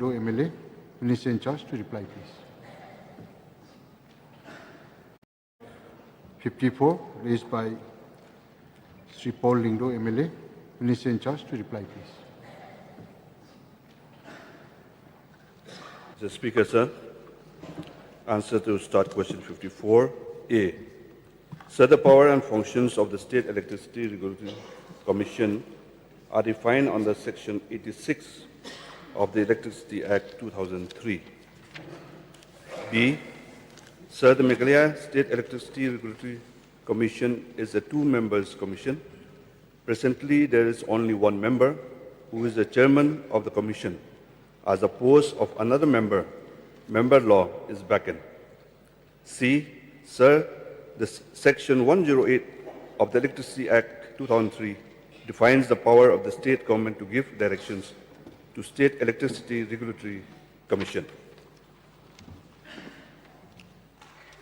MLA, Minister in charge, to reply, please. 54, raised by Sri Paul Lingdo, MLA, Minister in charge, to reply, please. Mr. Speaker, sir, answer to start question 54A. Sir, the power and functions of the State Electricity Regulatory Commission are defined under Section 86 of the Electricity Act 2003. B. Sir, the Meghalaya State Electricity Regulatory Commission is a two-members commission. Presently, there is only one member, who is the chairman of the commission. As opposed of another member, member law is vacant. C. Sir, the Section 108 of the Electricity Act 2003 defines the power of the state government to give directions to State Electricity Regulatory Commission.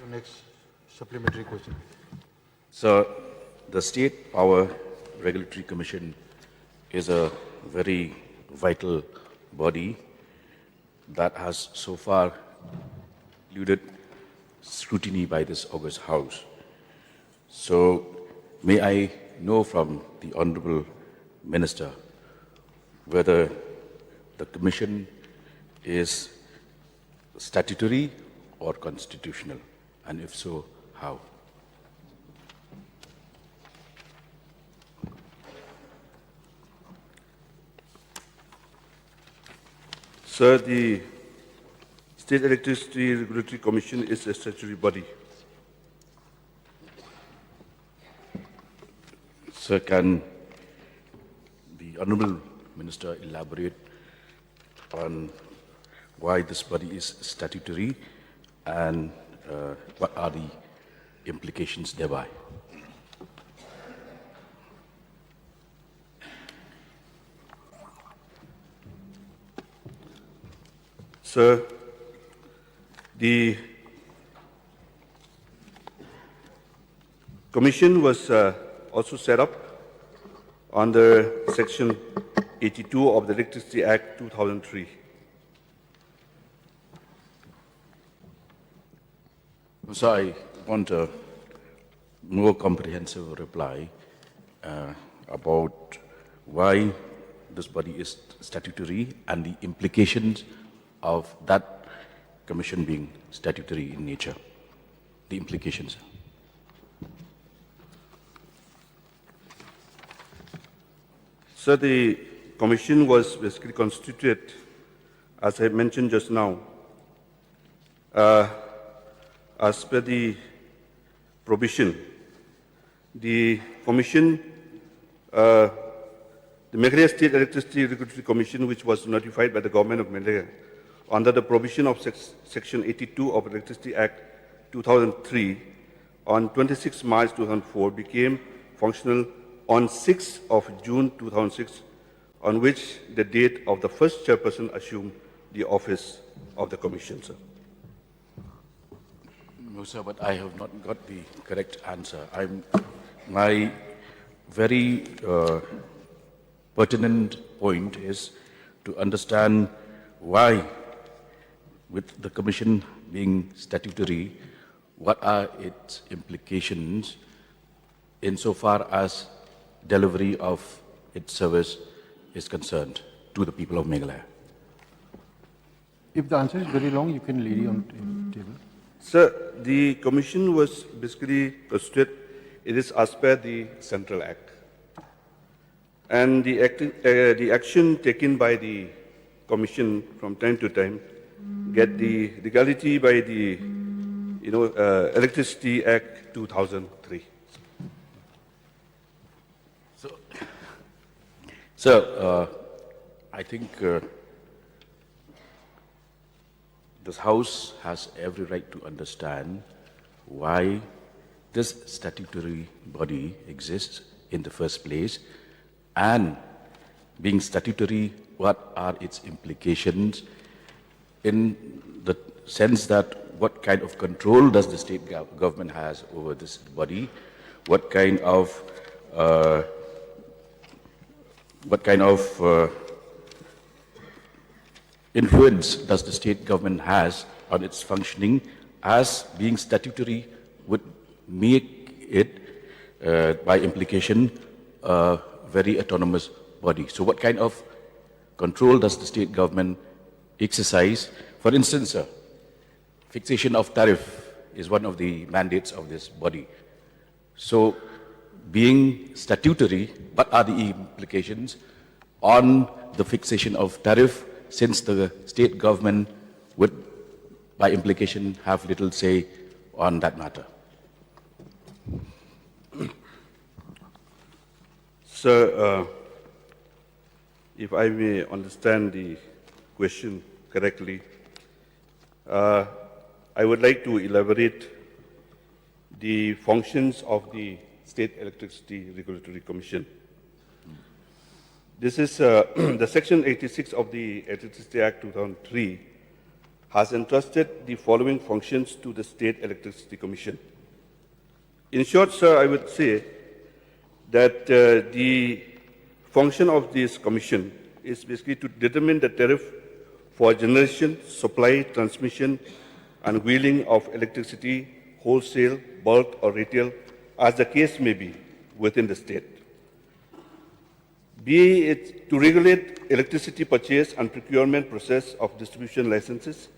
The next supplementary question. So, the State Power Regulatory Commission is a very vital body that has so far eluded scrutiny by this august House. So, may I know from the Honourable Minister whether the Commission is statutory or constitutional, and if so, how? Sir, the State Electricity Regulatory Commission is a statutory body. Sir, can the Honourable Minister elaborate on why this body is statutory and what are the implications thereby? Sir, the Commission was also set up under Section 82 of the Electricity Act 2003. So I want a more comprehensive reply about why this body is statutory and the implications of that commission being statutory in nature. The implications. Sir, the commission was basically constituted, as I mentioned just now, as per the provision. The commission, the Meghalaya State Electricity Regulatory Commission, which was notified by the government of Meghalaya under the provision of Section 82 of Electricity Act 2003, on 26 March 2004, became functional on 6th of June 2006, on which the date of the first chairperson assumed the office of the Commission, sir. No, sir, but I have not got the correct answer. My very pertinent point is to understand why, with the Commission being statutory, what are its implications insofar as delivery of its service is concerned to the people of Meghalaya? If the answer is very long, you can lay it on the table. Sir, the commission was basically constituted, it is as per the Central Act. And the action taken by the commission from time to time get the legality by the Electricity Act 2003. So, I think this House has every right to understand why this statutory body exists in the first place, and being statutory, what are its implications in the sense that what kind of control does the state government has over this body, what kind of influence does the state government has on its functioning as being statutory would make it, by implication, a very autonomous body? So what kind of control does the state government exercise? For instance, fixation of tariff is one of the mandates of this body. So being statutory, what are the implications on the fixation of tariff, since the state government would, by implication, have little say on that matter? Sir, if I may understand the question correctly, I would like to elaborate the functions of the State Electricity Regulatory Commission. This is the Section 86 of the Electricity Act 2003 has entrusted the following functions to the State Electricity Commission. In short, sir, I would say that the function of this commission is basically to determine the tariff for generation, supply, transmission, and wheeling of electricity, wholesale, bulk, or retail, as the case may be, within the state. Be it to regulate electricity purchase and procurement process of distribution licenses,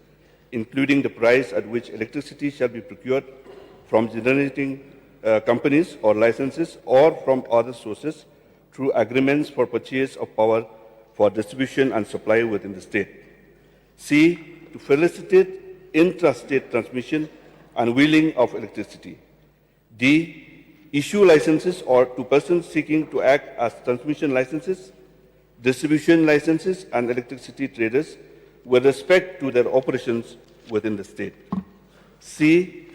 including the price at which electricity shall be procured from generating companies or licenses or from other sources through agreements for purchase of power for distribution and supply within the state. C, to facilitate intrastate transmission and wheeling of electricity. D, issue licenses or to persons seeking to act as transmission licenses, distribution licenses, and electricity traders with respect to their operations within the state. C,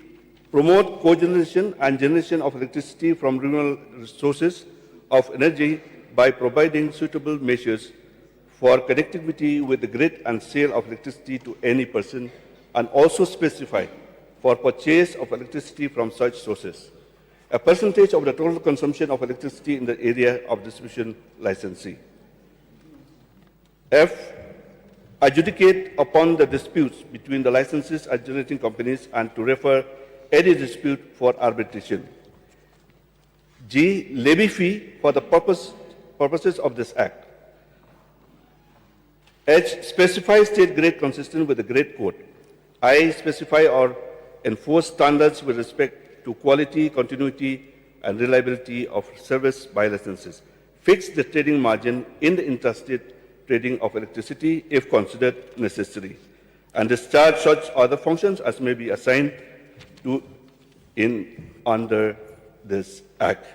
promote cogeneration and generation of electricity from renewable sources of energy by providing suitable measures for connectivity with the grid and sale of electricity to any person, and also specify for purchase of electricity from such sources a percentage of the total consumption of electricity in the area of distribution licensee. F, adjudicate upon the disputes between the licenses and generating companies and to refer any dispute for arbitration. G, levy fee for the purposes of this Act. H, specify state grade consistent with the grade code. I, specify or enforce standards with respect to quality, continuity, and reliability of service by licenses. Fix the trading margin in the interstate trading of electricity if considered necessary, and discharge such other functions as may be assigned to under this Act.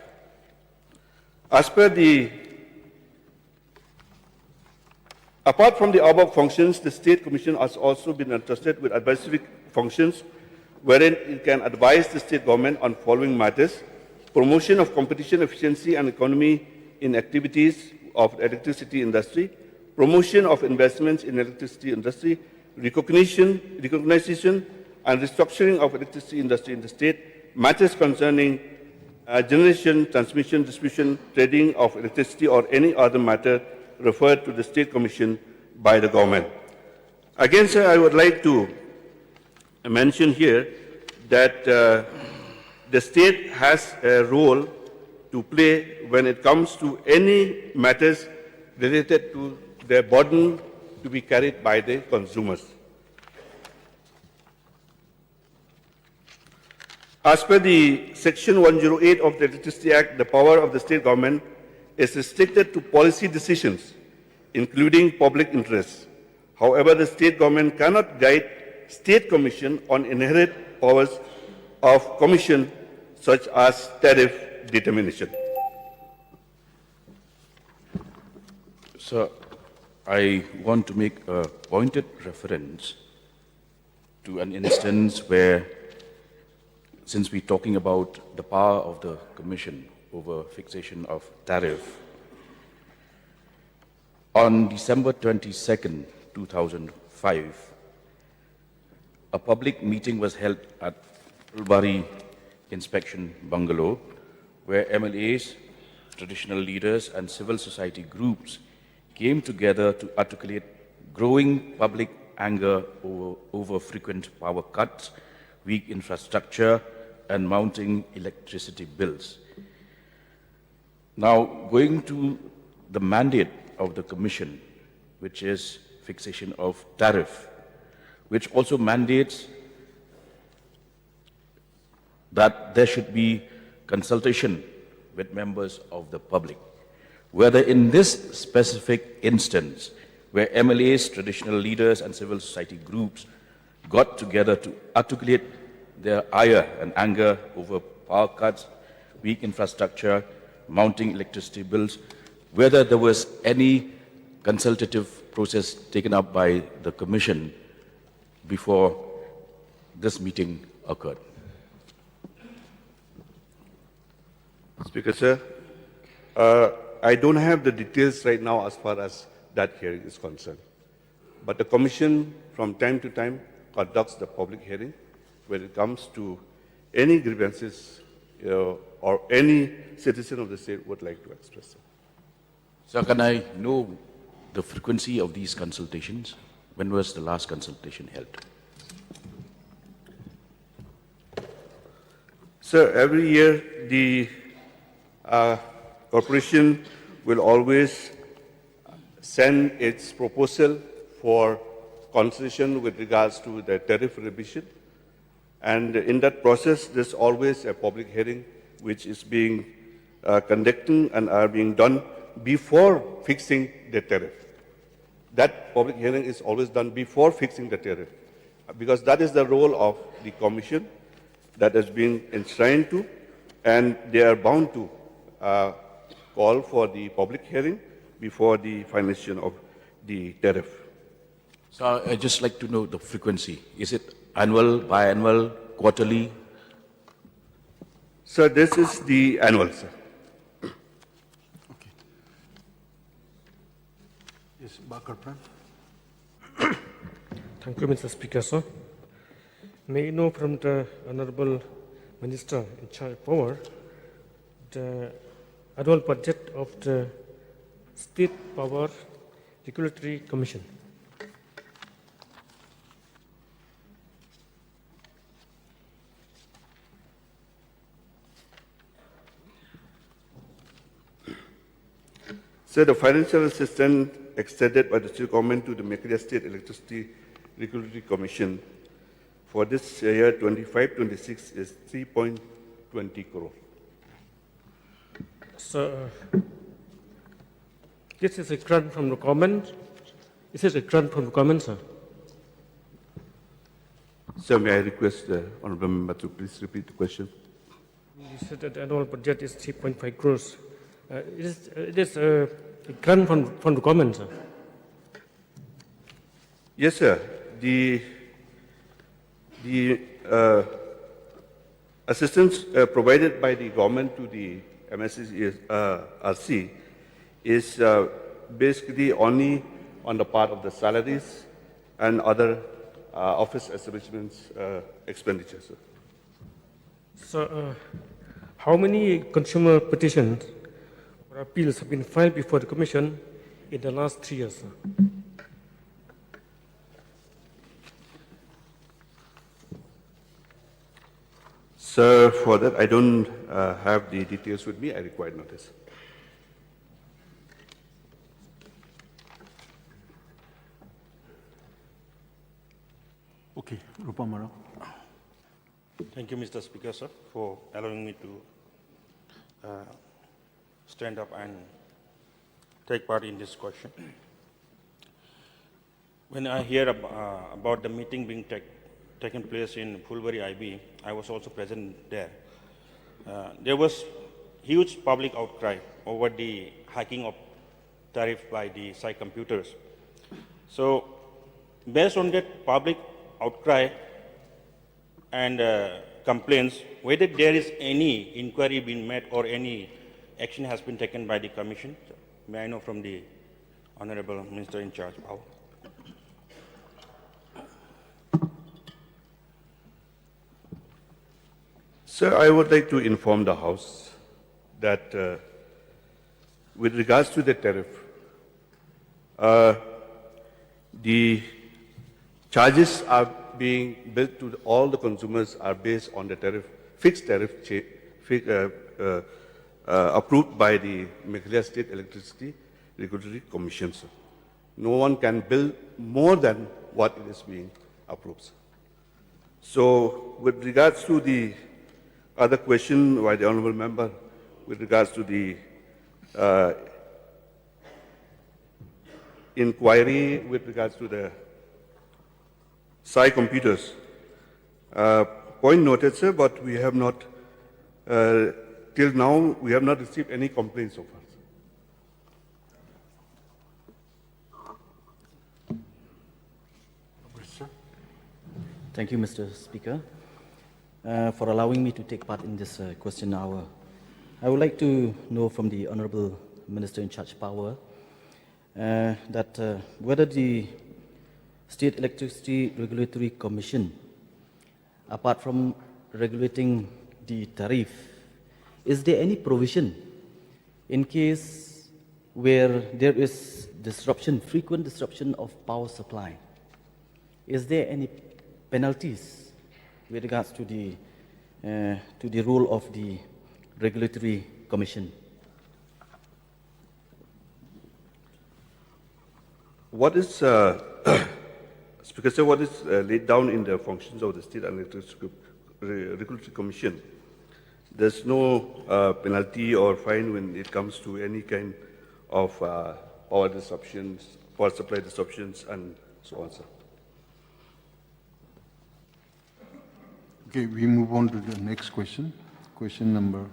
Apart from the above functions, the State Commission has also been entrusted with advisory functions wherein it can advise the state government on following matters: promotion of competition, efficiency, and economy in activities of the electricity industry, promotion of investments in electricity industry, recognition and restructuring of electricity industry in the state, matters concerning generation, transmission, distribution, trading of electricity, or any other matter referred to the State Commission by the government. Again, sir, I would like to mention here that the state has a role to play when it comes to any matters related to the burden to be carried by the consumers. As per the Section 108 of the Electricity Act, the power of the state government is restricted to policy decisions, including public interests. However, the state government cannot guide State Commission on inherent powers of Commission, such as tariff determination. So, I want to make a pointed reference to an instance where, since we're talking about the power of the Commission over fixation of tariff, on December 22nd, 2005, a public meeting was held at Ulbari Inspection Bungalow, where MLAs, traditional leaders, and civil society groups came together to articulate growing public anger over frequent power cuts, weak infrastructure, and mounting electricity bills. Now, going to the mandate of the Commission, which is fixation of tariff, which also mandates that there should be consultation with members of the public. Whether in this specific instance, where MLAs, traditional leaders, and civil society groups got together to articulate their ire and anger over power cuts, weak infrastructure, mounting electricity bills, whether there was any consultative process taken up by the Commission before this meeting occurred. Speaker, sir, I don't have the details right now as far as that hearing is concerned. But the Commission, from time to time, conducts the public hearing when it comes to any grievances or any citizen of the state would like to express. So can I know the frequency of these consultations? When was the last consultation held? Sir, every year the corporation will always send its proposal for consideration with regards to the tariff revision. And in that process, there's always a public hearing which is being conducted and are being done before fixing the tariff. That public hearing is always done before fixing the tariff, because that is the role of the Commission that has been enshrined to, and they are bound to call for the public hearing before the finalization of the tariff. So I'd just like to know the frequency. Is it annual, biannual, quarterly? Sir, this is the annual, sir. Okay. Yes, Bakar Pran. Thank you, Mr. Speaker, sir. May I know from the Honorable Minister in charge of power the annual budget of the State Power Regulatory Commission? Sir, the financial assistance extended by the state government to the Meghalaya State Electricity Regulatory Commission for this year 25-26 is 3.20 crore. So, this is a grant from the government. Is it a grant from the government, sir? Sir, may I request the honorable member to please repeat the question? You said that the annual budget is 3.5 crores. It is a grant from the government, sir. Yes, sir. The assistance provided by the government to the MSERC is basically only on the part of the salaries and other office establishments expenditures. Sir. So, how many consumer petitions or appeals have been filed before the Commission in the last 3 years, sir? Sir, for that, I don't have the details with me. I require notice. Okay, Rupa Mara. Thank you, Mr. Speaker, sir, for allowing me to stand up and take part in this question. When I hear about the meeting being taken place in Fulbury IB, I was also present there. There was huge public outcry over the hiking of tariff by the Sai Computers. So, based on that public outcry and complaints, whether there is any inquiry being made or any action has been taken by the Commission, may I know from the Honorable Minister in charge, Power. Sir, I would like to inform the House that with regards to the tariff, the charges are being billed to all the consumers are based on the tariff, fixed tariff approved by the Meghalaya State Electricity Regulatory Commission, sir. No one can bill more than what it is being approved, sir. So, with regards to the other question by the honourable member, with regards to the inquiry with regards to the Sai computers, point noted, sir, but we have not, till now, we have not received any complaints so far. Thank you, Mr. Speaker, for allowing me to take part in this question hour. I would like to know from the Honourable Minister in Charge Power that whether the State Electricity Regulatory Commission, apart from regulating the tariff, is there any provision in case where there is disruption, frequent disruption of power supply? Is there any penalties with regards to the role of the Regulatory Commission? What is, Speaker, sir, what is laid down in the functions of the State Electricity Regulatory Commission? There's no penalty or fine when it comes to any kind of power disruptions, power supply disruptions, and so on, sir. Okay, we move on to the next question. Question number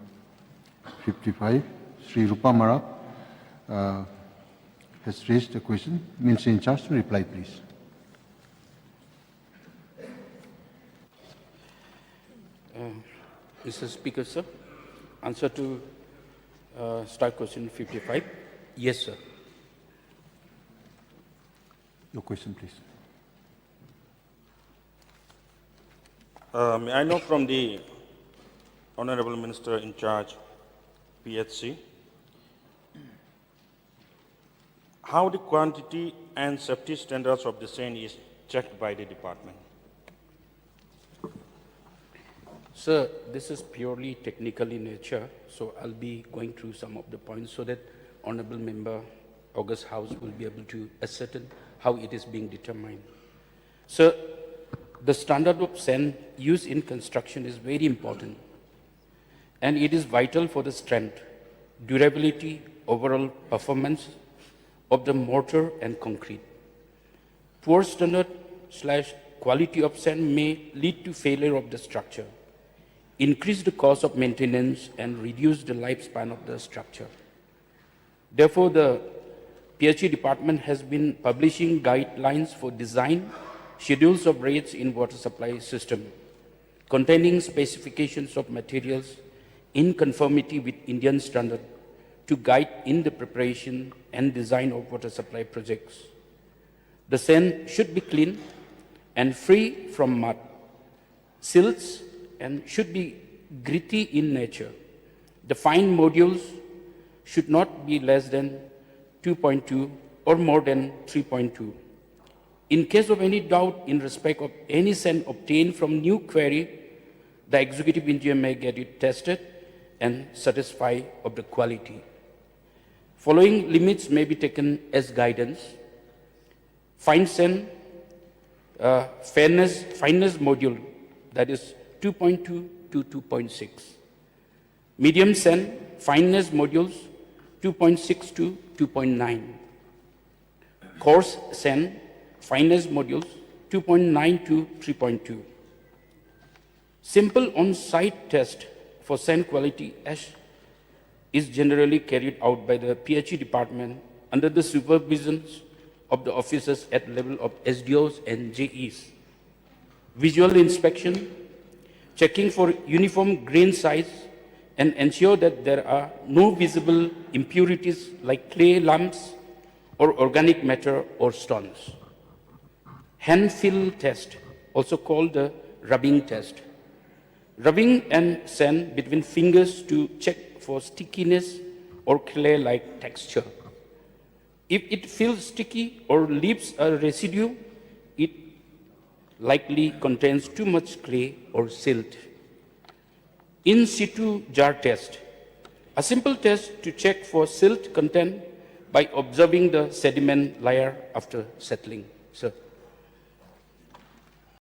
55. Sri Rupa Mara has raised a question. Minister in charge to reply, please. Mr. Speaker, sir, answer to start question 55. Yes, sir. Your question, please. May I know from the Honorable Minister in charge, PHC, how the quantity and safety standards of the same is checked by the department? Sir, this is purely technical in nature, so I'll be going through some of the points so that Honorable Member August House will be able to ascertain how it is being determined. Sir, the standard of sand used in construction is very important, and it is vital for the strength, durability, overall performance of the mortar and concrete. Poor standard/quality of sand may lead to failure of the structure, increase the cost of maintenance, and reduce the lifespan of the structure. Therefore, the PHE department has been publishing guidelines for design, schedules of rates in water supply system, containing specifications of materials in conformity with Indian standard to guide in the preparation and design of water supply projects. The sand should be clean and free from mud, silts, and should be gritty in nature. The fine modules should not be less than 2.2 or more than 3.2. In case of any doubt in respect of any sand obtained from new quarry, the executive engineer may get it tested and satisfy of the quality. Following limits may be taken as guidance. Fine sand, fineness module, that is 2.2 to 2.6. Medium sand, fineness modules, 2.6 to 2.9. Coarse sand, fineness modules, 2.9 to 3.2. Simple on-site test for sand quality is generally carried out by the PHE department under the supervision of the officers at level of SDOs and JEs. Visual inspection, checking for uniform grain size, and ensure that there are no visible impurities like clay lumps or organic matter or stones. Hand feel test, also called the rubbing test. Rubbing and sand between fingers to check for stickiness or clay-like texture. If it feels sticky or leaves a residue, it likely contains too much clay or silt. In situ jar test. A simple test to check for silt content by observing the sediment layer after settling. Sir.